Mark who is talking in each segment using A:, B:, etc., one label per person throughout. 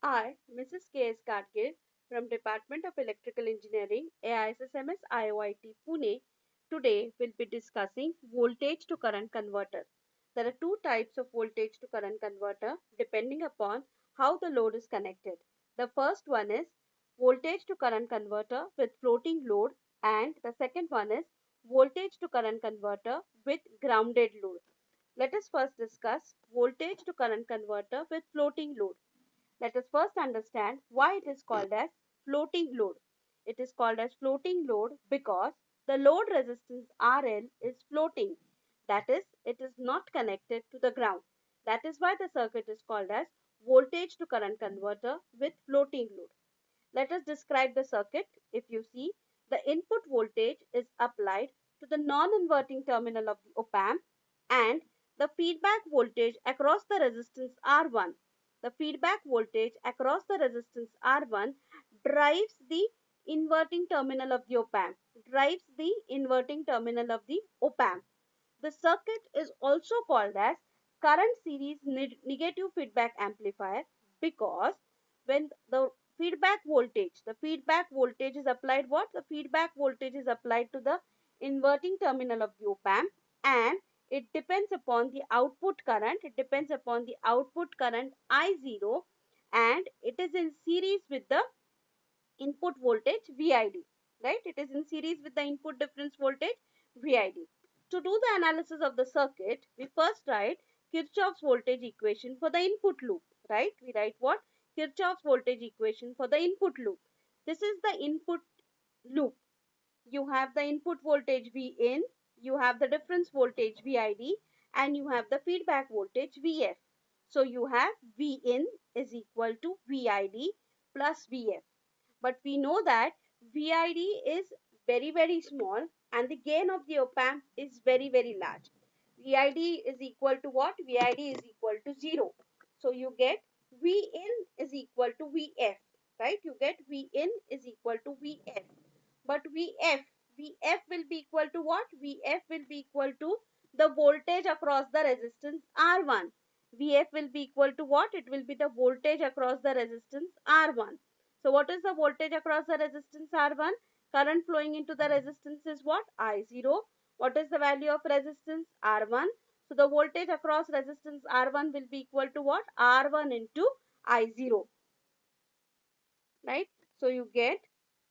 A: I, Mrs. K.S. Gadgil from Department of Electrical Engineering, AISSMS IOIT Pune, today will be discussing voltage to current converter. There are two types of voltage to current converter depending upon how the load is connected. The first one is voltage to current converter with floating load, and the second one is voltage to current converter with grounded load. Let us first discuss voltage to current converter with floating load. Let us first understand why it is called as floating load. It is called as floating load because the load resistance RL is floating. That is, it is not connected to the ground. That is why the circuit is called as voltage to current converter with floating load. Let us describe the circuit. If you see, the input voltage is applied to the non-inverting terminal of the op-amp, and the feedback voltage across the resistance R1. The feedback voltage across the resistance R1 drives the inverting terminal of the op-amp. Drives the inverting terminal of the op-amp. The circuit is also called as current series negative feedback amplifier because when the feedback voltage is applied what? The feedback voltage is applied to the inverting terminal of the op-amp, and it depends upon the output current. It depends upon the output current I0, and it is in series with the input voltage VID, right? It is in series with the input difference voltage VID. To do the analysis of the circuit, we first write Kirchhoff's voltage equation for the input loop, right? We write what? Kirchhoff's voltage equation for the input loop. This is the input loop. You have the input voltage V in, you have the difference voltage VID, and you have the feedback voltage VF. So you have V in is equal to VID plus VF. But we know that VID is very small and the gain of the op-amp is very large. VID is equal to what? VID is equal to 0. So you get V in is equal to VF, right? You get V in is equal to VF. But VF will be equal to what? VF will be equal to the voltage across the resistance R1. VF will be equal to what? It will be the voltage across the resistance R1. So what is the voltage across the resistance R1? Current flowing into the resistance is what? I0. What is the value of resistance? R1. So the voltage across resistance R1 will be equal to what? R1 into I0. Right? So you get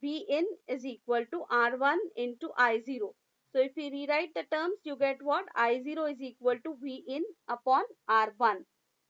A: V in is equal to R1 into I0. So if we rewrite the terms, you get what? I0 is equal to V in upon R1.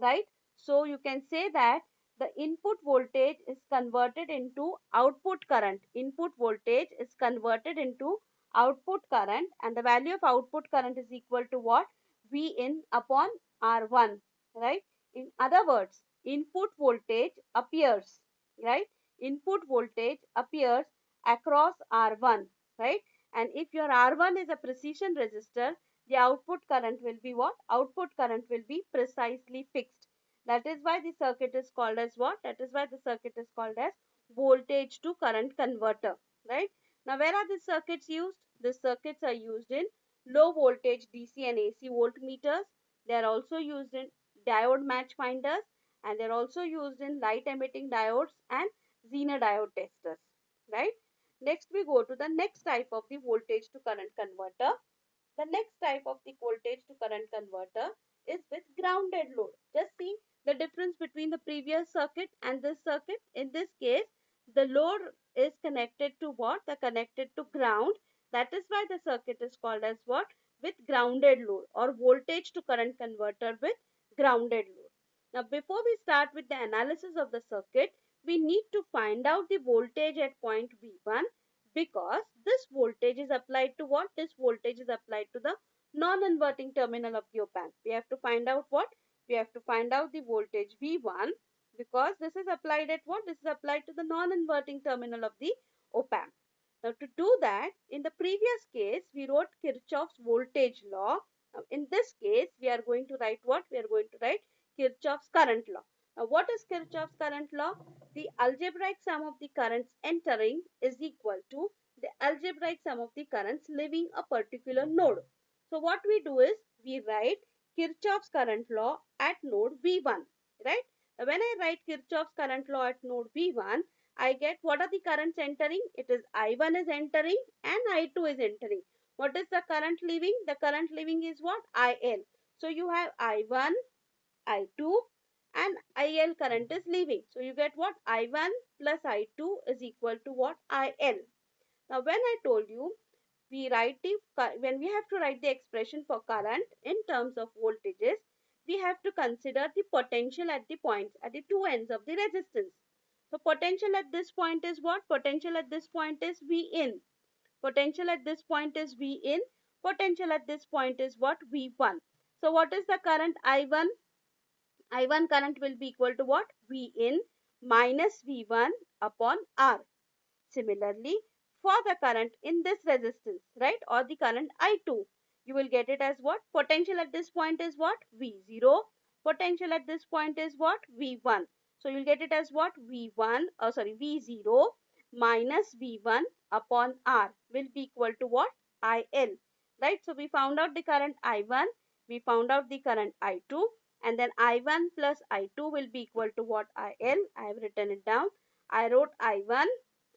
A: Right? So you can say that the input voltage is converted into output current. Input voltage is converted into output current, and the value of output current is equal to what? V in upon R1. Right? In other words, input voltage appears, right? Input voltage appears across R1, right? And if your R1 is a precision resistor, the output current will be what? Output current will be precisely fixed. That is why the circuit is called as what? That is why the circuit is called as voltage to current converter, right? Now, where are these circuits used? These circuits are used in low voltage DC and AC voltmeters. They are also used in diode match finders, and they are also used in light emitting diodes and Zener diode testers, right? Next, we go to the next type of the voltage to current converter. The next type of the voltage to current converter is with grounded load. Just see the difference between the previous circuit and this circuit. In this case, the load is connected to what? The connected to ground. That is why the circuit is called as what? With grounded load, or voltage to current converter with grounded load. Now, before we start with the analysis of the circuit, we need to find out the voltage at point V1, because this voltage is applied to what? This voltage is applied to the non-inverting terminal of the op-amp. We have to find out what? We have to find out the voltage V1, because this is applied at what? This is applied to the non-inverting terminal of the op-amp. Now, to do that, in the previous case, we wrote Kirchhoff's voltage law. Now, in this case, we are going to write what? We are going to write Kirchhoff's current law. Now, what is Kirchhoff's current law? The algebraic sum of the currents entering is equal to the algebraic sum of the currents leaving a particular node. So, what we do is we write Kirchhoff's current law at node V1, right? When I write Kirchhoff's current law at node V1, I get what are the currents entering? It is I1 is entering and I2 is entering. What is the current leaving? The current leaving is what? IL. So you have I1, I2 and IL current is leaving. So you get what? I1 plus I2 is equal to what? IL. Now when I told you when we have to write the expression for current in terms of voltages, we have to consider the potential at the points at the two ends of the resistance. So potential at this point is what? Potential at this point is V in. Potential at this point is V in. Potential at this point is what? V1. So what is the current I1? I1 current will be equal to what? V in minus V1 upon R. Similarly, for the current in this resistance, right, or the current I2, you will get it as what? Potential at this point is what? V0. Potential at this point is what? V1. So you'll get it as what? V0 minus V1 upon R will be equal to what? IL. Right. So we found out the current I1, we found out the current I2, and then I1 plus I2 will be equal to what? IL. I have written it down. I wrote I1,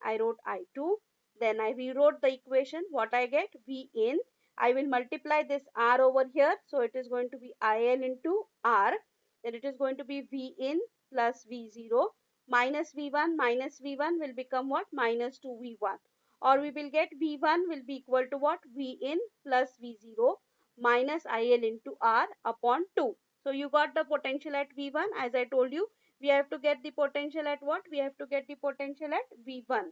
A: I wrote I2, then I rewrote the equation. What I get? V in. I will multiply this R over here. So it is going to be IL into R. Then it is going to be V in plus V0 minus V1 will become what? Minus 2V1. Or we will get V1 will be equal to what? V in plus V0 minus IL into R upon 2. So you got the potential at V1. As I told you, we have to get the potential at what? We have to get the potential at V1,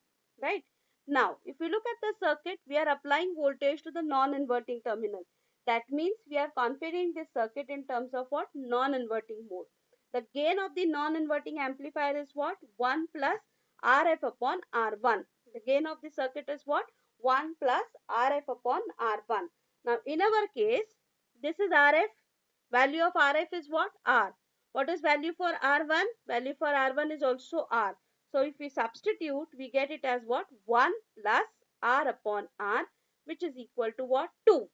A: right? Now, if you look at the circuit, we are applying voltage to the non-inverting terminal. That means we are configuring this circuit in terms of what? Non-inverting mode. The gain of the non-inverting amplifier is what? 1 plus Rf upon R1. The gain of the circuit is what? 1 plus Rf upon R1. Now, in our case, this is Rf. Value of Rf is what? R. What is value for R1? Value for R1 is also R. So if we substitute, we get it as what? 1 plus R upon R, which is equal to what? 2.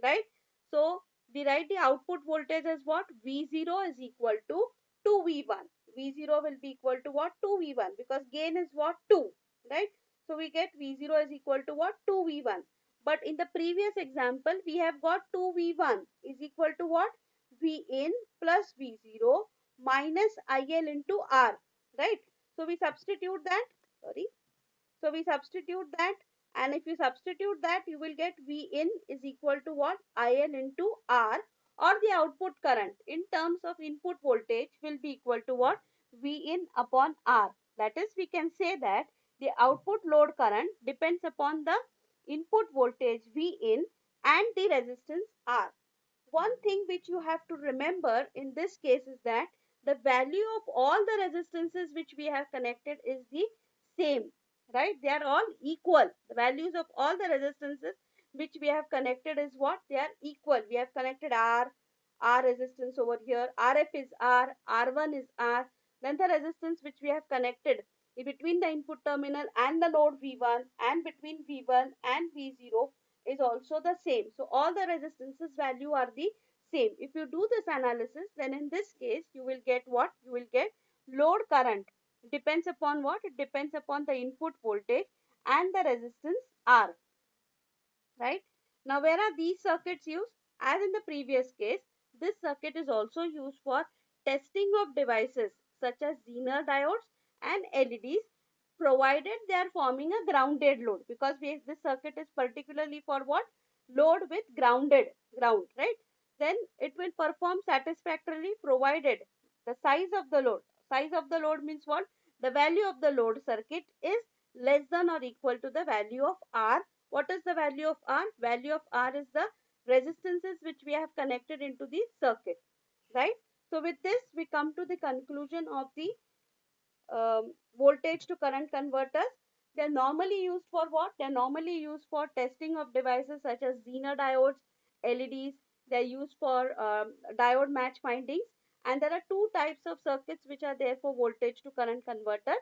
A: Right? So we write the output voltage as what? V0 is equal to 2V1. V0 will be equal to what? 2V1, because gain is what? 2. Right? So we get V0 is equal to what? 2V1. But in the previous example, we have got 2V1 is equal to what? V in plus V0 minus IL into R, right? So we substitute that, sorry. So we substitute that, and if you substitute that, you will get V in is equal to what? IL into R, or the output current in terms of input voltage will be equal to what? V in upon R. That is, we can say that the output load current depends upon the input voltage V in and the resistance R. One thing which you have to remember in this case is that the value of all the resistances which we have connected is the same, right? They are all equal. The values of all the resistances which we have connected is what? They are equal. We have connected R resistance over here, Rf is R, R1 is R. Then the resistance which we have connected between the input terminal and the load V1 and between V1 and V0 is also the same. So all the resistances value are the same. If you do this analysis, then in this case you will get what? You will get load current. It depends upon what? It depends upon the input voltage and the resistance R, right? Now where are these circuits used? As in the previous case, this circuit is also used for testing of devices such as Zener diodes and LEDs, provided they are forming a grounded load, because this circuit is particularly for what? Load with ground, right? Then it will perform satisfactorily provided the size of the load means what? The value of the load circuit is less than or equal to the value of R. What is the value of R? Value of R is the resistances which we have connected into the circuit, right? So with this we come to the conclusion of the voltage to current converters. They are normally used for what? They are normally used for testing of devices such as Zener diodes, LEDs. They are used for diode match findings. And there are two types of circuits which are there for voltage to current converter.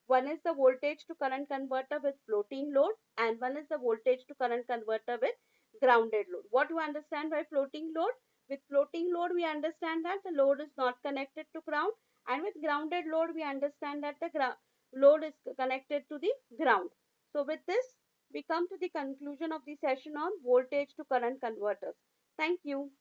A: One is the voltage to current converter with floating load, and one is the voltage to current converter with grounded load. What do you understand by floating load? With floating load, we understand that the load is not connected to ground And with grounded load, we understand that the load is connected to the ground. So with this, we come to the conclusion of the session on voltage to current converters. Thank you.